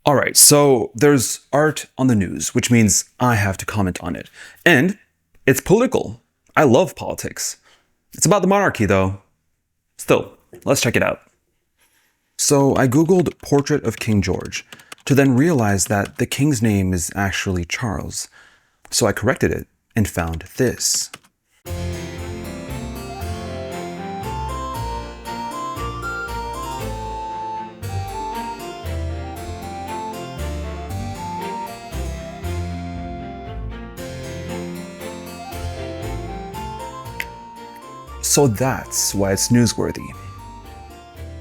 Alright, so there's art on the news, which means I have to comment on it. And it's political. I love politics. It's about the monarchy, though. Still, let's check it out. So I googled portrait of King George, to then realize that the king's name is actually Charles. So I corrected it and found this. So that's why it's newsworthy.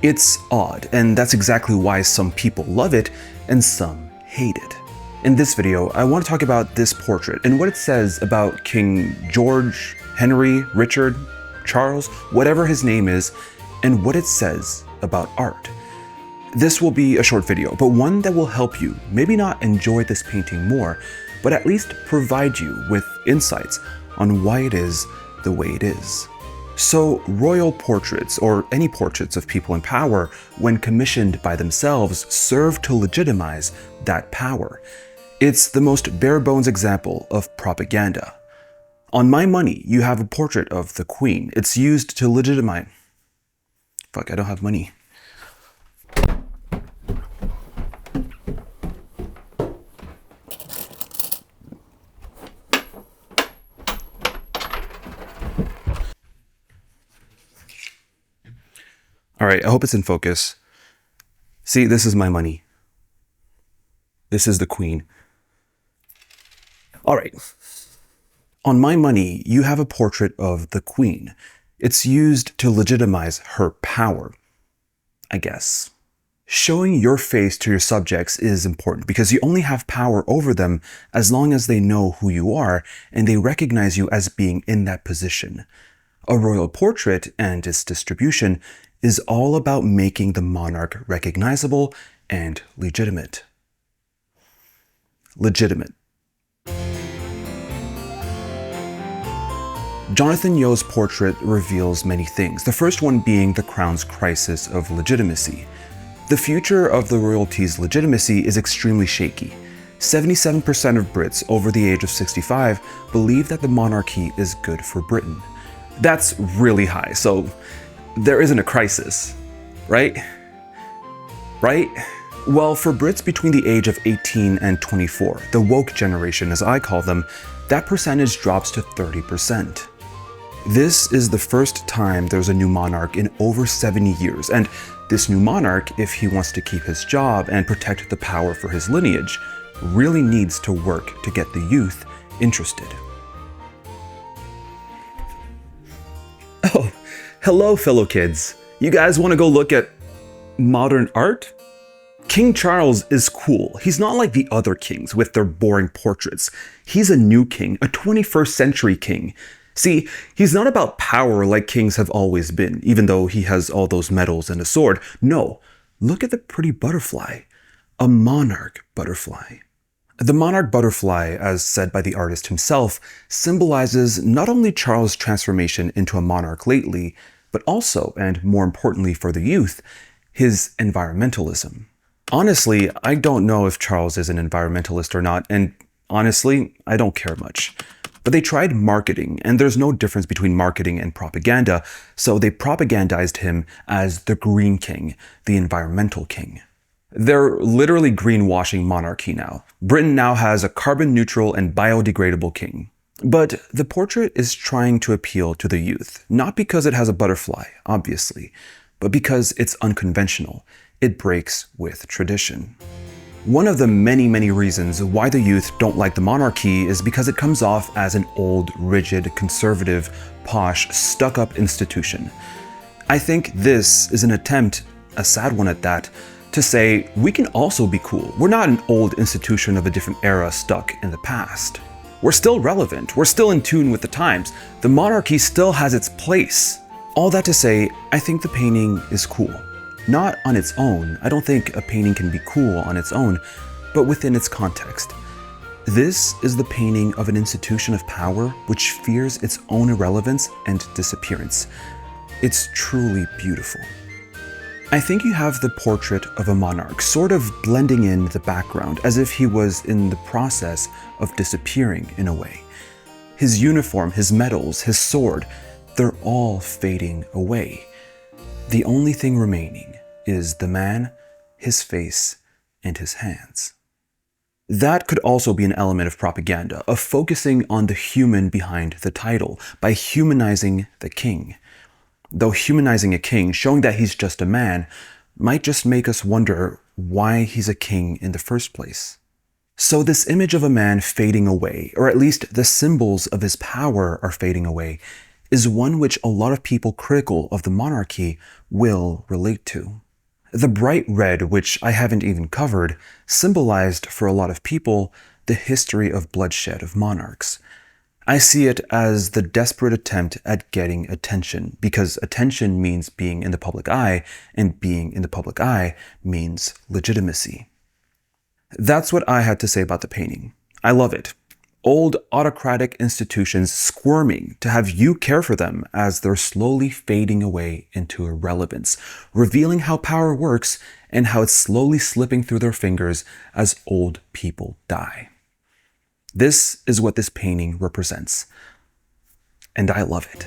It's odd, and that's exactly why some people love it and some hate it. In this video, I want to talk about this portrait and what it says about King George, Henry, Richard, Charles, whatever his name is, and what it says about art. This will be a short video, but one that will help you maybe not enjoy this painting more, but at least provide you with insights on why it is the way it is. So royal portraits, or any portraits of people in power, when commissioned by themselves, serve to legitimize that power. It's the most bare bones example of propaganda. On my money, you have a portrait of the Queen. It's used to legitimize... Fuck, I don't have money. All right, I hope it's in focus. See, this is my money. This is the Queen. All right. On my money, you have a portrait of the Queen. It's used to legitimize her power, I guess. Showing your face to your subjects is important because you only have power over them as long as they know who you are and they recognize you as being in that position. A royal portrait and its distribution is all about making the monarch recognizable and legitimate. Legitimate. Jonathan Yeo's portrait reveals many things, the first one being the crown's crisis of legitimacy. The future of the royalty's legitimacy is extremely shaky. 77% of Brits over the age of 65 believe that the monarchy is good for Britain. That's really high, so there isn't a crisis, right? Right? Well, for Brits between the age of 18 and 24, the woke generation as I call them, that percentage drops to 30%. This is the first time there's a new monarch in over 70 years, and this new monarch, if he wants to keep his job and protect the power for his lineage, really needs to work to get the youth interested. Oh, hello fellow kids. You guys want to go look at modern art? King Charles is cool. He's not like the other kings with their boring portraits. He's a new king, a 21st century king. See, he's not about power like kings have always been, even though he has all those medals and a sword. No, look at the pretty butterfly. A monarch butterfly. The monarch butterfly, as said by the artist himself, symbolizes not only Charles' transformation into a monarch lately, but also, and more importantly for the youth, his environmentalism. Honestly, I don't know if Charles is an environmentalist or not, and honestly, I don't care much. But they tried marketing, and there's no difference between marketing and propaganda, so they propagandized him as the Green King, the environmental king. They're literally greenwashing monarchy now. Britain now has a carbon-neutral and biodegradable king. But the portrait is trying to appeal to the youth, not because it has a butterfly, obviously, but because it's unconventional. It breaks with tradition. One of the many reasons why the youth don't like the monarchy is because it comes off as an old, rigid, conservative, posh, stuck-up institution. I think this is an attempt, a sad one at that, to say we can also be cool. We're not an old institution of a different era stuck in the past. We're still relevant. We're still in tune with the times. The monarchy still has its place. All that to say, I think the painting is cool. Not on its own. I don't think a painting can be cool on its own, but within its context. This is the painting of an institution of power which fears its own irrelevance and disappearance. It's truly beautiful. I think you have the portrait of a monarch sort of blending in the background as if he was in the process of disappearing in a way. His uniform, his medals, his sword, they're all fading away. The only thing remaining is the man, his face, and his hands. That could also be an element of propaganda, of focusing on the human behind the title by humanizing the king. Though humanizing a king, showing that he's just a man, might just make us wonder why he's a king in the first place. So this image of a man fading away, or at least the symbols of his power are fading away, is one which a lot of people critical of the monarchy will relate to. The bright red, which I haven't even covered, symbolized for a lot of people the history of bloodshed of monarchs. I see it as the desperate attempt at getting attention, because attention means being in the public eye, and being in the public eye means legitimacy. That's what I had to say about the painting. I love it. Old autocratic institutions squirming to have you care for them as they're slowly fading away into irrelevance, revealing how power works and how it's slowly slipping through their fingers as old people die. This is what this painting represents, and I love it.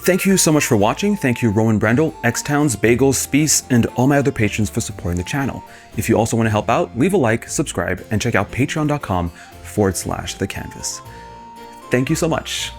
Thank you so much for watching. Thank you Rowan Brendel, X-Towns, Bagels, Speece, and all my other patrons for supporting the channel. If you also want to help out, leave a like, subscribe, and check out patreon.com/thecanvas. Thank you so much.